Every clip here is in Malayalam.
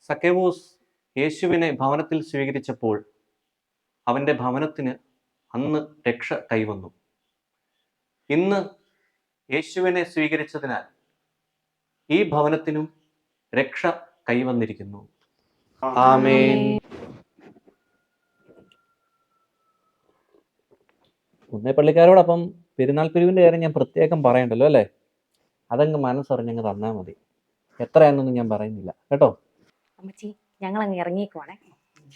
സക്കേവൂസ് യേശുവിനെ ഭവനത്തിൽ സ്വീകരിച്ചപ്പോൾ അവൻ്റെ ഭവനത്തിന് അന്ന് രക്ഷ കൈവന്നു. ഇന്ന് യേശുവിനെ സ്വീകരിച്ചതിനാൽ ഈ ഭവനത്തിനും രക്ഷ കൈവന്നിരിക്കുന്നു. ആമേൻ. പള്ളിക്കാരോടൊപ്പം പെരുന്നാൾ പിരിവിൻ്റെ കാര്യം ഞാൻ പ്രത്യേകം പറയണ്ടല്ലോ അല്ലേ? അതങ്ങ് മനസ്സറിഞ്ഞങ്ങ് തന്നാൽ മതി. എത്രയാണെന്നൊന്നും ഞാൻ പറയുന്നില്ല കേട്ടോ. അമ്മച്ചി ഞങ്ങൾ അങ്ങ് ഇറങ്ങിക്കുവാണേ.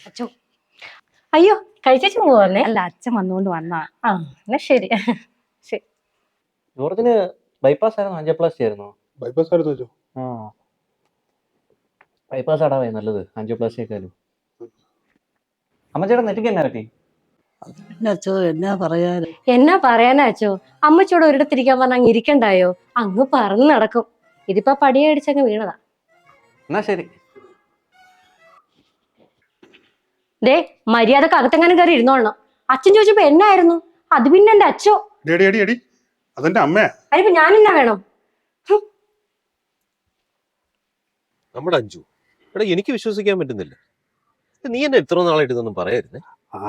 അച്ഛോ അയ്യോ കഴിച്ചു പോവാന്നേ? അല്ല, അച്ഛൻ വന്നുകൊണ്ട് വന്നാ. എന്നാ ശരി ശരി. ജോർജിന് ബൈപ്പാസ് ആയിരുന്നു ആൻജിയോപ്ലാസ്റ്റി ആയിരുന്നോ? ബൈപ്പാസ് ആയിരുന്നു. ബൈപ്പാസ് ആടാവേ നല്ലത് ആൻജിയോപ്ലാസ്റ്റിയേക്കാളും. അമ്മച്ചേട്ടാ നെറ്റിക്ക് എന്നാ പറ്റി? എന്നാ പറയാനാ അച്ചോ? അമ്മച്ചോട് ഒരിടത്തിരിക്കാൻ പറഞ്ഞ അങ്ങ് ഇരിക്കണ്ടായോ? അങ്ങ് പറന്ന് നടക്കും. ഇതിപ്പോ പടിയടിച്ചങ്ങ് വീണതാ. എന്നാ ശരി. ദേ മര്യാദക്ക് അകത്തെങ്ങാനും കയറി ഇരുന്നോളണം. അച്ഛൻ ചോദിച്ചപ്പോ എന്നായിരുന്നു? അത് പിന്നെ എന്റെ അച്ഛോ. അതെന്റെ അമ്മ. അതിപ്പോ ഞാൻ എന്നാ വേണം? നമ്മുടെ അഞ്ജു, എടാ എനിക്ക് വിശ്വസിക്കാൻ പറ്റുന്നില്ല. നീ എന്നെ ഇത്ര നാളായിട്ട് ഇതൊന്നും പറയായിരുന്നേ?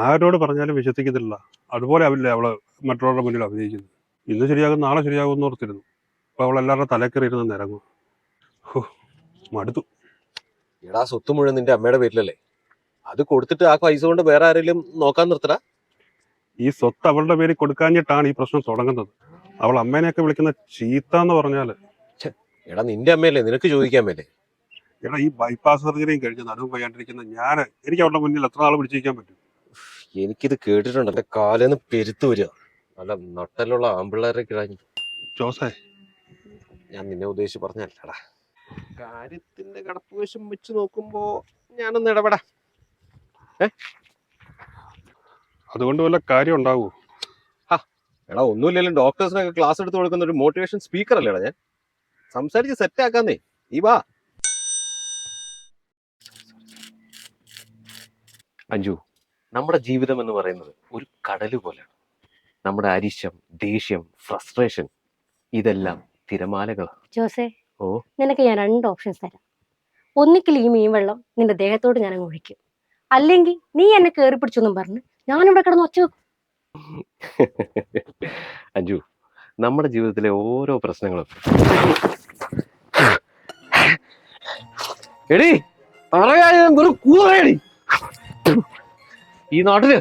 ആരോട് പറഞ്ഞാലും വിശ്വസിക്കുന്നില്ല. അതുപോലെ ആവില്ലേ അവള് മറ്റുള്ളവരുടെ മുന്നിൽ അഭിനയിക്കുന്നത്. ഇന്ന് ശരിയാകും നാളെ ശരിയാകും എന്ന് ഓർത്തിരുന്നു. അപ്പൊ അവളെല്ലാവരുടെ തലക്കറിയിരുന്ന് നിരങ്ങും. മടുത്തു. എടാ സ്വത്ത് മുഴുവൻ നിന്റെ അമ്മയുടെ പേരിലല്ലേ? അത് കൊടുത്തിട്ട് ആ പൈസ കൊണ്ട് വേറെ ആരെങ്കിലും നോക്കാൻ നിർത്തടാ. ഈ സ്വത്ത് അവളുടെ പേരിൽ കൊടുക്കാഞ്ഞിട്ടാണ് ഈ പ്രശ്നം തുടങ്ങുന്നത്. അവൾ അമ്മേനെയൊക്കെ വിളിക്കുന്ന ചീത്ത എന്ന് പറഞ്ഞാല്. എടാ നിന്റെ അമ്മയല്ലേ, നിനക്ക് ചോദിക്കാൻ മേലേ? എടാ ഈ ബൈപ്പാസ് സർജറിയും കഴിഞ്ഞ് നടുവ് വയ്യാണ്ടിരിക്കുന്ന എനിക്ക് അവളുടെ മുന്നിൽ എത്ര നാൾ പിടിച്ചിരിക്കാൻ പറ്റും? എനിക്കിത് കേട്ടിട്ടുണ്ട്. എന്റെ കാലേന്ന് പെരുത്തു വരിക. നല്ല നട്ടലുള്ള ആമ്പിള്ളേരെ കിഴഞ്ഞു. ജോസേ, ഞാൻ നിന്നെ ഉദ്ദേശിച്ച് പറഞ്ഞല്ലടാ. കാര്യത്തിന്റെ കടപ്പ് വശം വെച്ച് നോക്കുമ്പോ ഞാനൊന്ന് ഇടപെടാം. അതുകൊണ്ട് വല്ല കാര്യം ഉണ്ടാവൂ? എടാ ഒന്നുമില്ലെങ്കിലും ഡോക്ടേഴ്സിനൊക്കെ ക്ലാസ് എടുത്ത് കൊടുക്കുന്ന ഒരു മോട്ടിവേഷൻ സ്പീക്കർ അല്ലേടാ ഞാൻ. സംസാരിച്ച് സെറ്റ് ആക്കാന്നേ. ഈ വാ അഞ്ജു, നമ്മുടെ ജീവിതം എന്ന് പറയുന്നത് ഒരു കടല് പോലെയാണ്. നമ്മുടെ അരിശം, ദേഷ്യം, ഫ്രസ്ട്രേഷൻ ഇതെല്ലാം തിരമാലകളാണ്. ജോസേ, നിനക്ക് ഞാൻ 2 ഓപ്ഷൻസ് തരാം. ഒന്നിക്കിൽ ഈ മീൻ വെള്ളം നിന്റെ ദേഹത്തോട് ഞാൻ അങ്ങ് ഒഴിക്കും, അല്ലെങ്കിൽ നീ എന്നെ കേറി പിടിച്ചൊന്നും പറഞ്ഞ് ഞാനിവിടെ കിടന്ന് ഒച്ച വെക്കും. അഞ്ജു, നമ്മുടെ ജീവിതത്തിലെ ഓരോ പ്രശ്നങ്ങളും എടി ഈ നാട്ടില്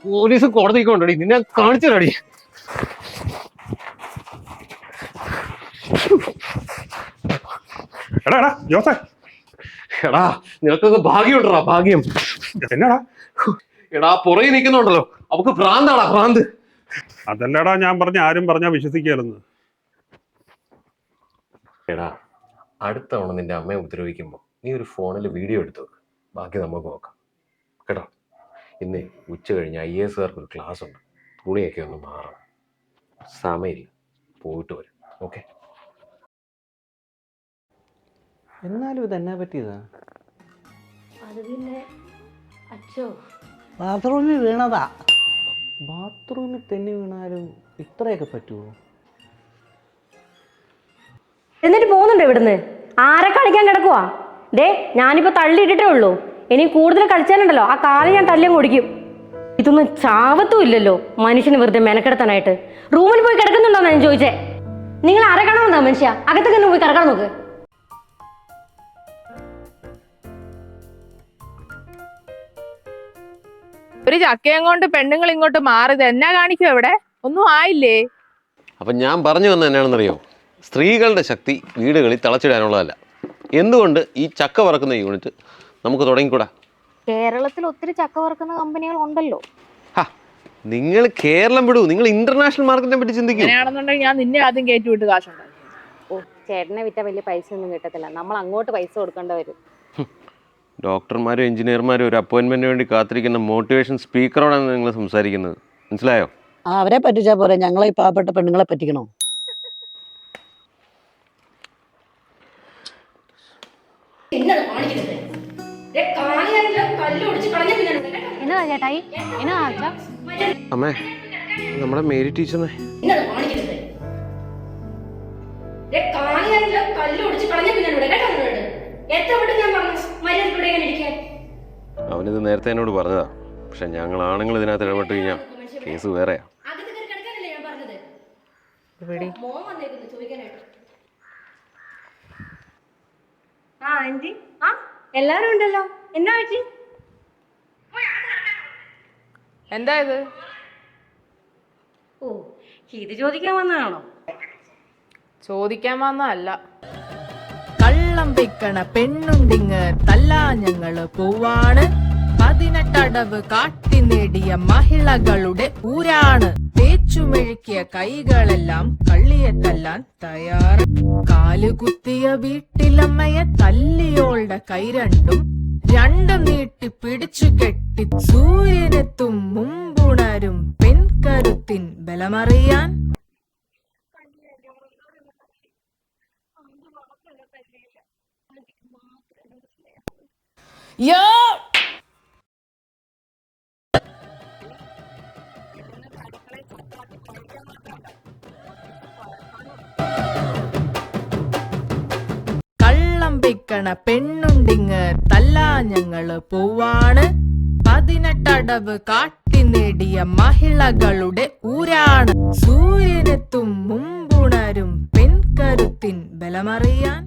പോലീസ് കോടതിക്ക് കൊണ്ടടി നിന്നെ കാണിച്ചടി. എടാ നിനക്കൊക്കെ ഭാഗ്യമുണ്ടോ? ഭാഗ്യം. എന്നാടാ? എടാ പുറകെ നിൽക്കുന്നുണ്ടല്ലോ, അവക്ക് ഭ്രാന്താടാ, ഭ്രാന്ത്. അതല്ലടാ ഞാൻ പറഞ്ഞ ആരും പറഞ്ഞാ വിശ്വസിക്കാലെന്ന്. എടാ അടുത്ത തവണ നിന്റെ അമ്മയെ ഉപദ്രവിക്കുമ്പോ നീ ഒരു ഫോണിൽ വീഡിയോ എടുത്തു വെക്ക്. ബാക്കി നമുക്ക് നോക്കാം കേട്ടോ. ഇന്ന് ഉച്ച കഴിഞ്ഞ് IAS-കാർക്ക് ഒരു ക്ലാസ് ഉണ്ട്. തുണിയൊക്കെ ഒന്ന് മാറണം. സമയമില്ല, പോയിട്ട് വരും. ഓക്കെ? എന്നാലും ഇതെന്നാ പറ്റിയതാ? അത് പിന്നെ അച്ഛോ, ബാത്റൂമിൽ വീണതാ. ബാത്റൂമിൽ തന്നെ വീണാലും ഇത്രയൊക്കെ പറ്റുമോ? എന്നിട്ട് പോകുന്നുണ്ടോ ഇവിടുന്ന്? ആരെ കളിക്കാൻ കിടക്കുവാ? ദേ ഞാനിപ്പോ തള്ളിയിട്ടിട്ടേ ഉള്ളൂ. ഇനി കൂടുതൽ കളിച്ചാലുണ്ടല്ലോ ആ കാല് ഞാൻ തല്ലിയും കുടിക്കും. ഇതൊന്നും ചാവത്തും ഇല്ലല്ലോ മനുഷ്യന് വെറുതെ മെനക്കെടുത്താനായിട്ട്. റൂമിൽ പോയി കിടക്കുന്നുണ്ടോന്നാ ഞാൻ ചോദിച്ചേ. നിങ്ങൾ ആരെ കാണാമെന്നാ മനുഷ്യ? അകത്തേക്ക് തന്നെ പോയി കിടക്കാൻ നോക്ക്. ഒരു ചക്കയും കൊണ്ട് പെണ്ണുങ്ങൾ ഇങ്ങോട്ട് മാറിയത് എന്നാ കാണിക്കും? എവിടെ ഒന്നും ആയില്ലേ? അപ്പൊ ഞാൻ പറഞ്ഞു വന്നത് എന്നാണെന്നറിയോ? സ്ത്രീകളുടെ ശക്തി വീടുകളിൽ തളച്ചിടാനുള്ളതല്ല. എന്തുകൊണ്ട് ഈ ചക്ക വറക്കുന്ന യൂണിറ്റ് നമുക്ക് തുടങ്ങിക്കൂടാ? കേരളത്തിൽ ഒത്തിരി ചക്ക വറുക്കുന്ന കമ്പനികൾ ഉണ്ടല്ലോ. നിങ്ങൾ കേരളം വിടൂ, നിങ്ങൾ ഇന്റർനാഷണൽ മാർക്കറ്റിനെ പറ്റി ചിന്തിക്കും. അങ്ങനെയാണെന്നുണ്ടെങ്കിൽ ഞാൻ നിന്നെ ആദ്യം കയറ്റി വിട്ട് കാശുണ്ടായി. ഓ, ചേട്ടനെ വിറ്റ വലിയ പൈസ ഒന്നും കിട്ടത്തില്ല. നമ്മൾ അങ്ങോട്ട് പൈസ കൊടുക്കേണ്ടി വരും. ഡോക്ടർമാരും എഞ്ചിനീയർമാരും ഒരു അപ്പോയിന്റ്മെന്റിന് വേണ്ടി കാത്തിരിക്കുന്ന മോട്ടിവേഷൻ സ്പീക്കറോടാണ് നിങ്ങൾ സംസാരിക്കുന്നത്. മനസ്സിലായോ? അവരെ പറ്റിച്ചാ പോരെ, ഞങ്ങളെ ഈ പാവപ്പെട്ട പെണ്ണുങ്ങളെ പറ്റിക്കണോ? എന്നതാ ചേട്ടായി? എന്നതാ അച്ഛാ? അമ്മേ, നമ്മുടെ മേരി ടീച്ചറിനെ എത്ര വട്ടം ഞാൻ പറഞ്ഞു മര്യാദയോടെ ഇങ്ങനെ ഇരിക്കാൻ? അവനിത് നേരത്തെ എന്നോട് പറഞ്ഞതാ. പക്ഷെ ഞങ്ങൾ ആണുങ്ങൾ ഇതിനകത്ത് ഇടപെട്ട് കഴിഞ്ഞാൽ കേസ് വേറെയാ. അകത്ത് കയറി കിടക്കാനല്ലേ ഞാൻ പറഞ്ഞത്? ഇവിടെ മോൻ വന്നേക്കുന്നു ചോദിക്കാനായിട്ട്. ആ ആന്റി, ആ എല്ലാരും ഉണ്ടല്ലോ. എന്നാ പറ്റി? എന്താ ഇത്? ഓ, ഇത് ചോദിക്കാൻ വന്നതാണോ? ചോദിക്കാൻ വന്നതല്ല. കള്ളം വെക്കണ പെണ്ണുണ്ടിങ് തല്ലാ ഞങ്ങള് പോവാണ്. 18 അടവ് കാട്ടി നേടിയ മഹിളകളുടെ ഊരാണ്. തേച്ചുമെഴുക്കിയ കൈകളെല്ലാം കള്ളിയെ തല്ലാൻ തയ്യാറ്. കാലുകുത്തിയ വീട്ടിലമ്മയെ തല്ലിയോളുടെ കൈ രണ്ടും നീട്ടി പിടിച്ചു കെട്ടി സൂര്യനെത്തും മുമ്പുണരും പെൺകരുത്തിൻ ബലമറിയാൻ. യോ കള്ളം വെക്കണ പെണ്ണുണ്ടിങ് തല്ലാ ഞങ്ങള് പോവാണ്. 18 അടവ് കാട്ടി നേടിയ മഹിളകളുടെ ഊരാണ്. സൂര്യനെത്തും മുമ്പുണരും പെൺകരുത്തിൻ ബലമറിയാൻ.